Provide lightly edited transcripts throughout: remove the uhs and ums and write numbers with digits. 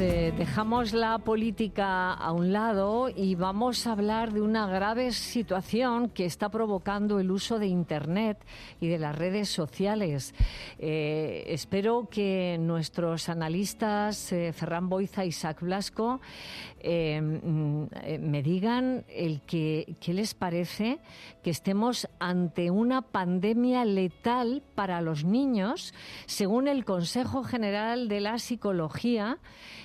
dejamos la política a un lado y vamos a hablar de una grave situación que está provocando el uso de Internet y de las redes sociales. Espero que nuestros analistas, Ferran Boiza y Isaac Blasco, me digan qué les parece que estemos ante una pandemia letal para los niños, según el Consejo General de la Psicología,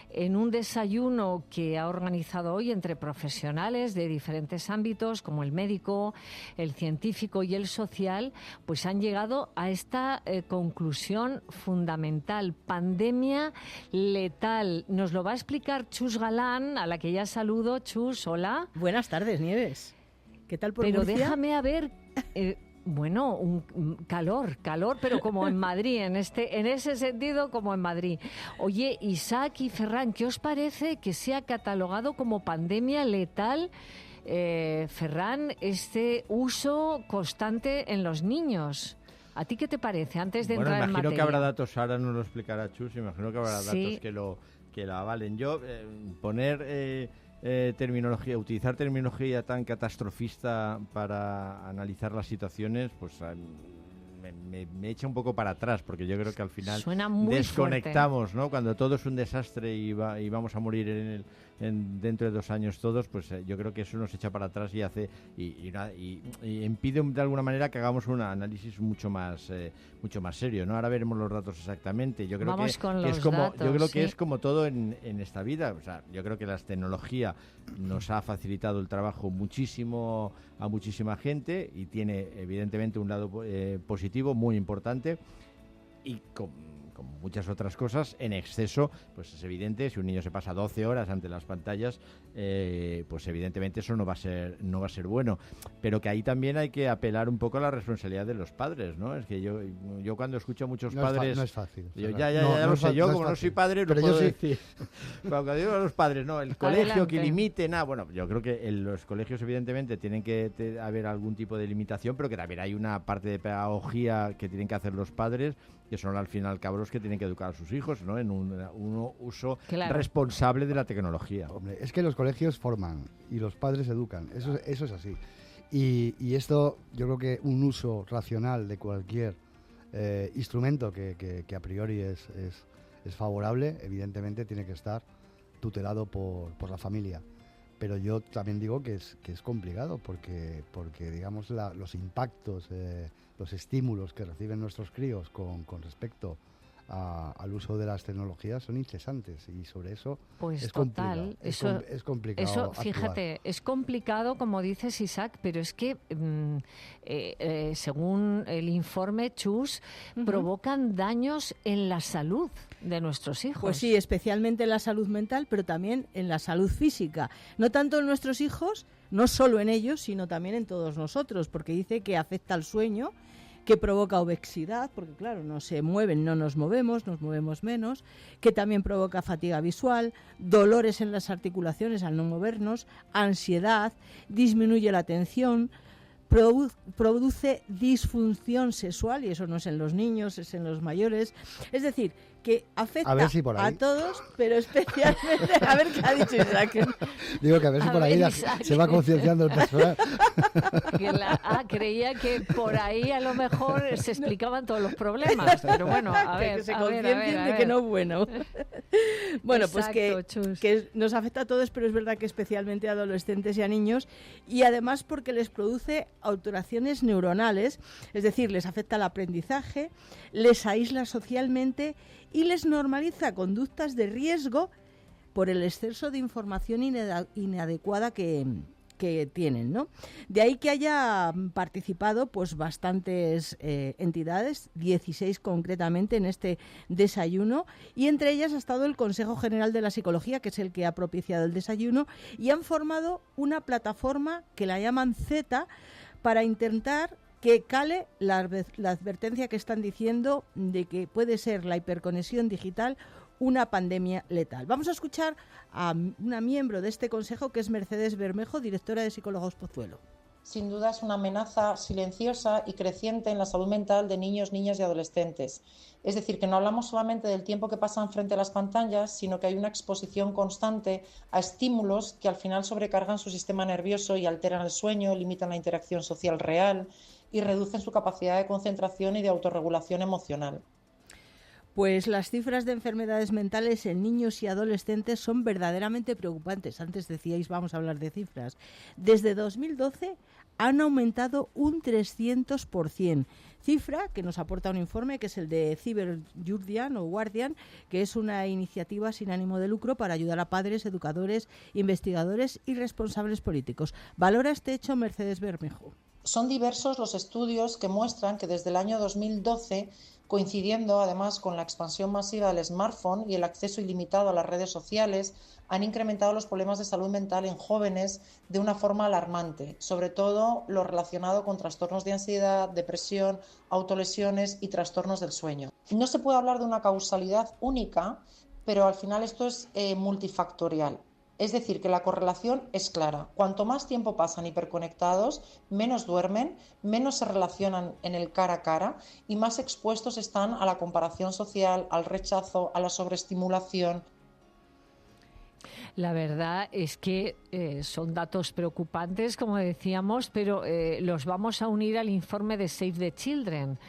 en un desayuno que ha organizado hoy entre profesionales de diferentes ámbitos, como el médico, el científico y el social, pues han llegado a esta conclusión fundamental: pandemia letal. Nos lo va a explicar Chus Galán, a la que ya saludo. Chus, hola. Buenas tardes, Nieves. ¿Qué tal por Pero Murcia? déjame a ver... Bueno, un calor, pero como en Madrid, en ese sentido como en Madrid. Oye, Isaac y Ferran, ¿qué os parece que sea catalogado como pandemia letal, Ferran, este uso constante en los niños? ¿A ti qué te parece antes de entrar en materia? Imagino que habrá datos, ahora nos lo explicará Chus, imagino que habrá datos que lo avalen. Yo, utilizar terminología tan catastrofista para analizar las situaciones, pues me echa un poco para atrás, porque yo creo que al final desconectamos, ¿no? Cuando todo es un desastre y vamos a morir dentro de 2 años todos, pues yo creo que eso nos echa para atrás y hace y impide de alguna manera que hagamos un análisis mucho más serio, ¿no? Ahora veremos los datos exactamente. Yo creo que es como todo en esta vida. O sea, yo creo que la tecnología nos ha facilitado el trabajo muchísimo a muchísima gente y tiene evidentemente un lado positivo muy importante, y como muchas otras cosas, en exceso, pues es evidente, si un niño se pasa 12 horas ante las pantallas, pues evidentemente eso no va a ser bueno, pero que ahí también hay que apelar un poco a la responsabilidad de los padres, ¿no? Es que yo cuando escucho a muchos padres... No es fácil. Yo lo sé, yo como no soy padre no puedo decir. Cuando digo a los padres, no, el colegio que limite, bueno, yo creo que en los colegios evidentemente tienen que haber algún tipo de limitación, pero que también hay una parte de pedagogía que tienen que hacer los padres, que son al fin y al cabo los que tienen que educar a sus hijos, ¿no? En un uso responsable de la tecnología. Hombre, es que los colegios forman y los padres educan, eso es así. Y esto, yo creo que un uso racional de cualquier instrumento que a priori es favorable, evidentemente tiene que estar tutelado por la familia. Pero yo también digo que es complicado porque digamos los impactos, los estímulos que reciben nuestros críos con respecto al uso de las tecnologías son incesantes, y sobre eso pues es total, complicado. Es complicado. Eso, fíjate, es complicado, como dices, Isaac, pero es que según el informe Chus, provocan daños en la salud de nuestros hijos. Pues sí, especialmente en la salud mental, pero también en la salud física. No tanto en nuestros hijos, no solo en ellos, sino también en todos nosotros, porque dice que afecta al sueño, que provoca obesidad, porque claro, no se mueven, no nos movemos menos, que también provoca fatiga visual, dolores en las articulaciones al no movernos, ansiedad, disminuye la atención, produce disfunción sexual, y eso no es en los niños, es en los mayores. Es decir, que afecta a todos, pero especialmente... A ver qué ha dicho Isaac. Digo que a ver si por ahí se va concienciando el personal. Creía que por ahí a lo mejor se explicaban todos los problemas, pero bueno, a ver. Que se conciencien de que no es bueno. Bueno, exacto, pues que nos afecta a todos, pero es verdad que especialmente a adolescentes y a niños, y además porque les produce alteraciones neuronales, es decir, les afecta el aprendizaje, les aísla socialmente y les normaliza conductas de riesgo por el exceso de información inadecuada que tienen, ¿no? De ahí que haya participado pues bastantes entidades, 16 concretamente en este desayuno, y entre ellas ha estado el Consejo General de la Psicología, que es el que ha propiciado el desayuno, y han formado una plataforma que la llaman Z para intentar que cale la advertencia que están diciendo de que puede ser la hiperconexión digital una pandemia letal. Vamos a escuchar a una miembro de este consejo, que es Mercedes Bermejo, directora de Psicólogos Pozuelo. sin duda es una amenaza silenciosa y creciente en la salud mental de niños, niñas y adolescentes. Es decir, que no hablamos solamente del tiempo que pasan frente a las pantallas, sino que hay una exposición constante a estímulos que al final sobrecargan su sistema nervioso y alteran el sueño, limitan la interacción social real y reducen su capacidad de concentración y de autorregulación emocional. Pues las cifras de enfermedades mentales en niños y adolescentes son verdaderamente preocupantes. Antes decíais, vamos a hablar de cifras. Desde 2012 han aumentado un 300%, cifra que nos aporta un informe que es el de Cyber Guardian, que es una iniciativa sin ánimo de lucro para ayudar a padres, educadores, investigadores y responsables políticos. Valora este hecho Mercedes Bermejo. Son diversos los estudios que muestran que desde el año 2012, coincidiendo además con la expansión masiva del smartphone y el acceso ilimitado a las redes sociales, han incrementado los problemas de salud mental en jóvenes de una forma alarmante, sobre todo lo relacionado con trastornos de ansiedad, depresión, autolesiones y trastornos del sueño. No se puede hablar de una causalidad única, pero al final esto es multifactorial. Es decir, que la correlación es clara. Cuanto más tiempo pasan hiperconectados, menos duermen, menos se relacionan en el cara a cara y más expuestos están a la comparación social, al rechazo, a la sobreestimulación. La verdad es que son datos preocupantes, como decíamos, pero los vamos a unir al informe de Save the Children.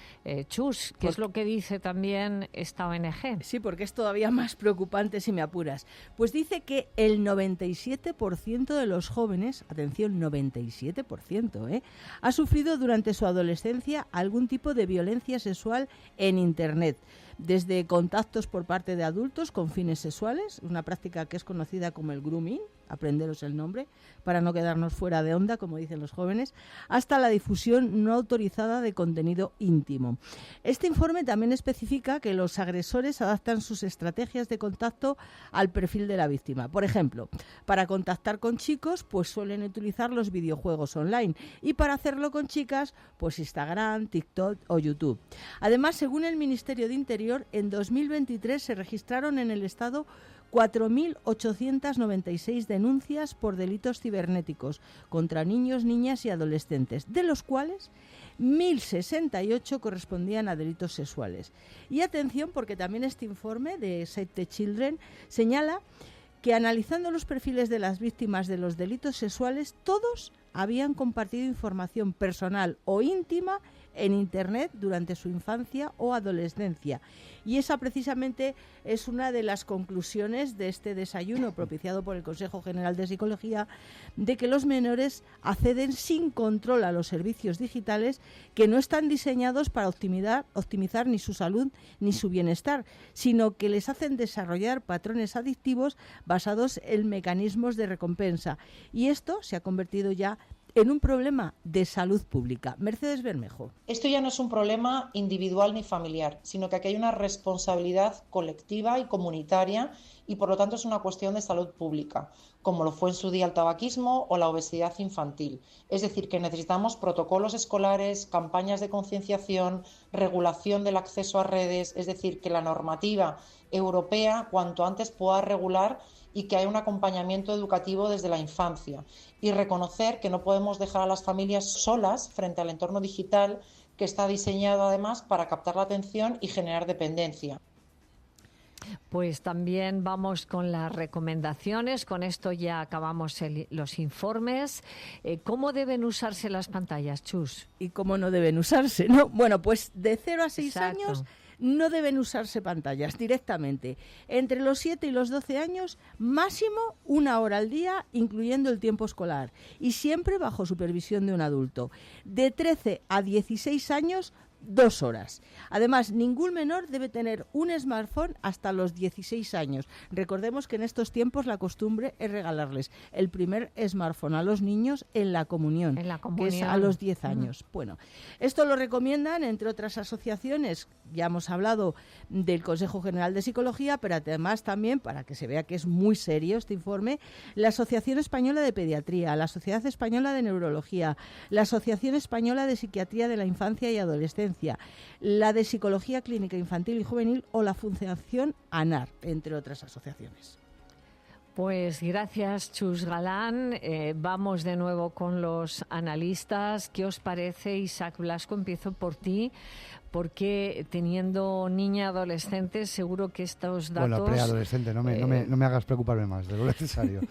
Chus, ¿qué es lo que dice también esta ONG? Sí, porque es todavía más preocupante si me apuras. Pues dice que el 97% de los jóvenes, atención, 97%, ha sufrido durante su adolescencia algún tipo de violencia sexual en Internet. Desde contactos por parte de adultos con fines sexuales, una práctica que es conocida como el grooming, aprenderos el nombre, para no quedarnos fuera de onda, como dicen los jóvenes, hasta la difusión no autorizada de contenido íntimo. Este informe también especifica que los agresores adaptan sus estrategias de contacto al perfil de la víctima. Por ejemplo, para contactar con chicos, pues suelen utilizar los videojuegos online, y para hacerlo con chicas, pues Instagram, TikTok o YouTube. Además, según el Ministerio de Interior, en 2023 se registraron en el Estado 4.896 denuncias por delitos cibernéticos contra niños, niñas y adolescentes, de los cuales 1.068 correspondían a delitos sexuales. Y atención, porque también este informe de Save the Children señala que analizando los perfiles de las víctimas de los delitos sexuales, todos habían compartido información personal o íntima en Internet durante su infancia o adolescencia. Y esa precisamente es una de las conclusiones de este desayuno propiciado por el Consejo General de Psicología, de que los menores acceden sin control a los servicios digitales que no están diseñados para optimizar ni su salud ni su bienestar, sino que les hacen desarrollar patrones adictivos basados en mecanismos de recompensa. Y esto se ha convertido ya en un problema de salud pública. Mercedes Bermejo. Esto ya no es un problema individual ni familiar, sino que aquí hay una responsabilidad colectiva y comunitaria y por lo tanto es una cuestión de salud pública, como lo fue en su día el tabaquismo o la obesidad infantil. Es decir, que necesitamos protocolos escolares, campañas de concienciación, regulación del acceso a redes, es decir, que la normativa europea cuanto antes pueda regular y que haya un acompañamiento educativo desde la infancia y reconocer que no podemos dejar a las familias solas frente al entorno digital que está diseñado además para captar la atención y generar dependencia. Pues también vamos con las recomendaciones, con esto ya acabamos los informes. ¿Cómo deben usarse las pantallas, Chus? ¿Y cómo no deben usarse? ¿No? Bueno, pues de 0 a 6 años no deben usarse pantallas directamente. Entre los 7 y los 12 años, máximo 1 hora al día, incluyendo el tiempo escolar, y siempre bajo supervisión de un adulto. De 13 a 16 años, 2 horas. Además, ningún menor debe tener un smartphone hasta los 16 años. Recordemos que en estos tiempos la costumbre es regalarles el primer smartphone a los niños en la comunión, que es a los 10 años. Bueno, esto lo recomiendan, entre otras asociaciones, ya hemos hablado del Consejo General de Psicología, pero además también, para que se vea que es muy serio este informe, la Asociación Española de Pediatría, la Sociedad Española de Neurología, la Asociación Española de Psiquiatría de la Infancia y Adolescencia, la de Psicología Clínica Infantil y Juvenil o la Fundación ANAR, entre otras asociaciones. Pues gracias, Chus Galán. Vamos de nuevo con los analistas. ¿Qué os parece, Isaac Blasco? Empiezo por ti, porque teniendo niña adolescente, seguro que estos datos... Bueno, preadolescente, no me hagas preocuparme más de lo necesario.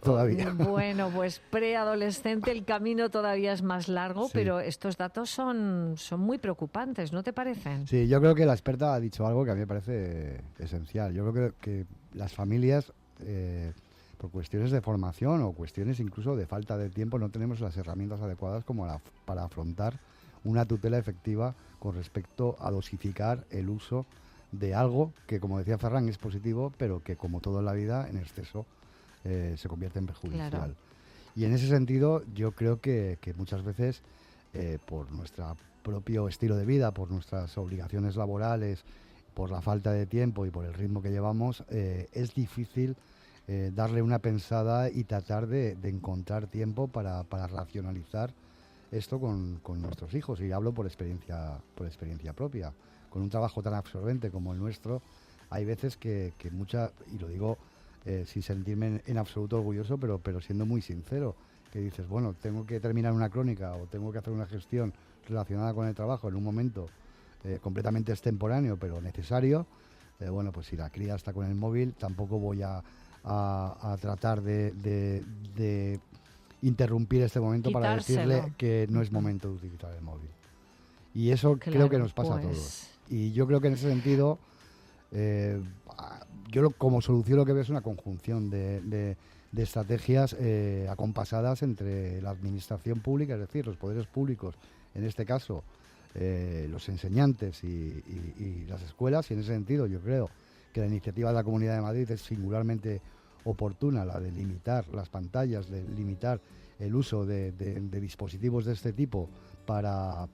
Todavía. Bueno, pues preadolescente, el camino todavía es más largo, sí. Pero estos datos son muy preocupantes, ¿no te parecen? Sí, yo creo que la experta ha dicho algo que a mí me parece esencial. Yo creo que las familias, por cuestiones de formación o cuestiones incluso de falta de tiempo, no tenemos las herramientas adecuadas como para afrontar una tutela efectiva con respecto a dosificar el uso de algo que, como decía Ferran, es positivo, pero que, como todo en la vida, en exceso se convierte en perjudicial. Claro. Y en ese sentido, yo creo que muchas veces, por nuestro propio estilo de vida, por nuestras obligaciones laborales, por la falta de tiempo y por el ritmo que llevamos, es difícil darle una pensada y tratar de encontrar tiempo para racionalizar esto con nuestros hijos. Y hablo por experiencia propia. Con un trabajo tan absorbente como el nuestro, hay veces que y lo digo sin sentirme en absoluto orgulloso, pero siendo muy sincero, que dices, bueno, tengo que terminar una crónica o tengo que hacer una gestión relacionada con el trabajo en un momento completamente extemporáneo, pero necesario. Bueno, pues si la cría está con el móvil, tampoco voy a tratar de interrumpir este momento para decirle que no es momento de utilizar el móvil. Y eso creo que nos pasa a todos. Y yo creo que en ese sentido, como solución lo que veo es una conjunción de estrategias acompasadas entre la administración pública, es decir, los poderes públicos, en este caso los enseñantes y las escuelas, y en ese sentido yo creo que la iniciativa de la Comunidad de Madrid es singularmente oportuna, la de limitar las pantallas, de limitar el uso de dispositivos de este tipo para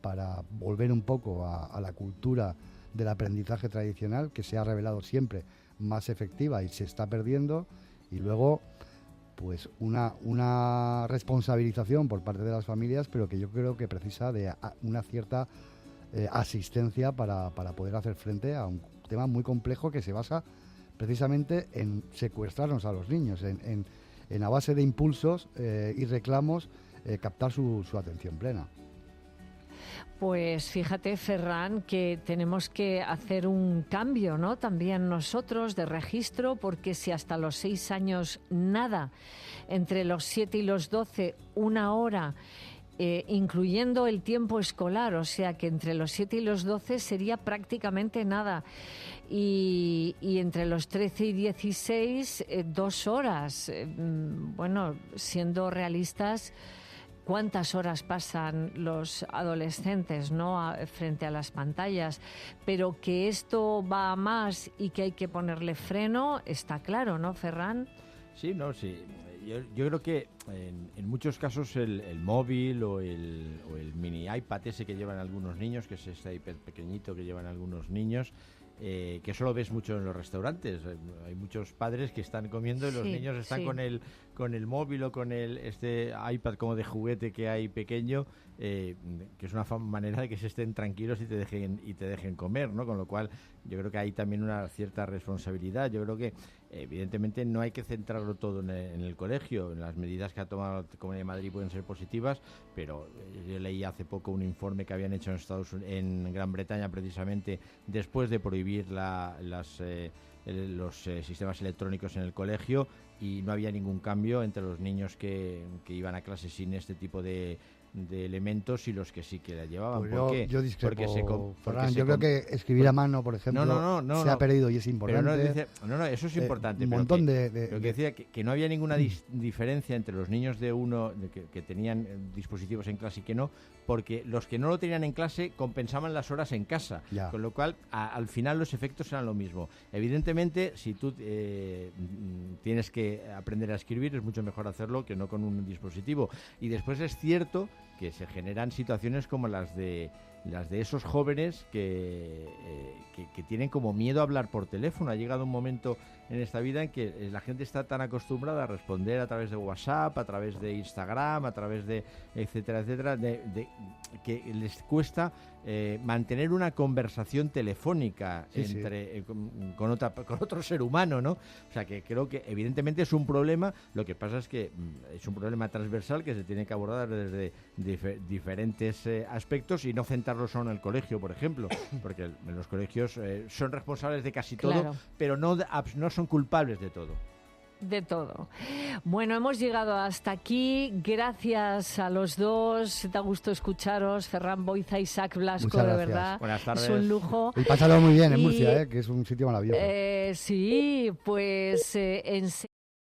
volver un poco a la cultura del aprendizaje tradicional, que se ha revelado siempre más efectiva y se está perdiendo. Y luego, pues una responsabilización por parte de las familias, pero que yo creo que precisa de una cierta asistencia para poder hacer frente a un tema muy complejo que se basa precisamente en secuestrarnos a los niños, en a base de impulsos y reclamos, captar su atención plena. Pues fíjate, Ferran, que tenemos que hacer un cambio, ¿no? También nosotros de registro, porque si hasta los 6 años nada, entre los 7 y los 12, 1 hora, incluyendo el tiempo escolar, o sea que entre los 7 y los 12 sería prácticamente nada. Y entre los 13 y 16, 2 horas. Bueno, siendo realistas, ¿cuántas horas pasan los adolescentes, ¿no?, frente a las pantallas? Pero que esto va a más y que hay que ponerle freno, está claro, ¿no, Ferran? Sí, no, sí. Yo creo que en muchos casos el móvil o el mini iPad ese que llevan algunos niños, que es este iPad pequeñito que llevan algunos niños, que eso lo ves mucho en los restaurantes. Hay muchos padres que están comiendo y los niños están con el móvil o con este iPad como de juguete que hay pequeño, que es una manera de que se estén tranquilos y te dejen comer, ¿no? Con lo cual yo creo que hay también una cierta responsabilidad. Yo creo que evidentemente no hay que centrarlo todo en el colegio. Las medidas que ha tomado la Comunidad de Madrid pueden ser positivas, pero yo leí hace poco un informe que habían hecho en Gran Bretaña, precisamente después de prohibir los sistemas electrónicos en el colegio, y no había ningún cambio entre los niños que iban a clase sin este tipo de elementos y los que sí que la llevaban. Pues ¿Por qué? Yo discrepo, yo creo que escribir a mano, por ejemplo, se ha perdido y es importante. No, eso es importante. Un montón pero que decía que no había ninguna diferencia entre los niños que tenían dispositivos en clase y que no, porque los que no lo tenían en clase compensaban las horas en casa, con lo cual al final los efectos eran lo mismo. Evidentemente, si tú tienes que aprender a escribir, es mucho mejor hacerlo que no con un dispositivo. Y después es cierto que se generan situaciones como las de esos jóvenes que tienen como miedo a hablar por teléfono. Ha llegado un momento en esta vida en que la gente está tan acostumbrada a responder a través de WhatsApp, a través de Instagram, a través de etcétera, que les cuesta mantener una conversación telefónica con otro ser humano, ¿no? O sea, que creo que evidentemente es un problema. Lo que pasa es que es un problema transversal que se tiene que abordar desde diferentes aspectos y no centrarlo solo en el colegio, por ejemplo, porque los colegios son responsables de casi todo, pero no son culpables de todo. De todo. Bueno, hemos llegado hasta aquí. Gracias a los dos. Da gusto escucharos. Ferran Boiza, Isaac Blasco, de verdad. Buenas tardes. Es un lujo. Y pásalo muy bien en Murcia, que es un sitio maravilloso. Sí, pues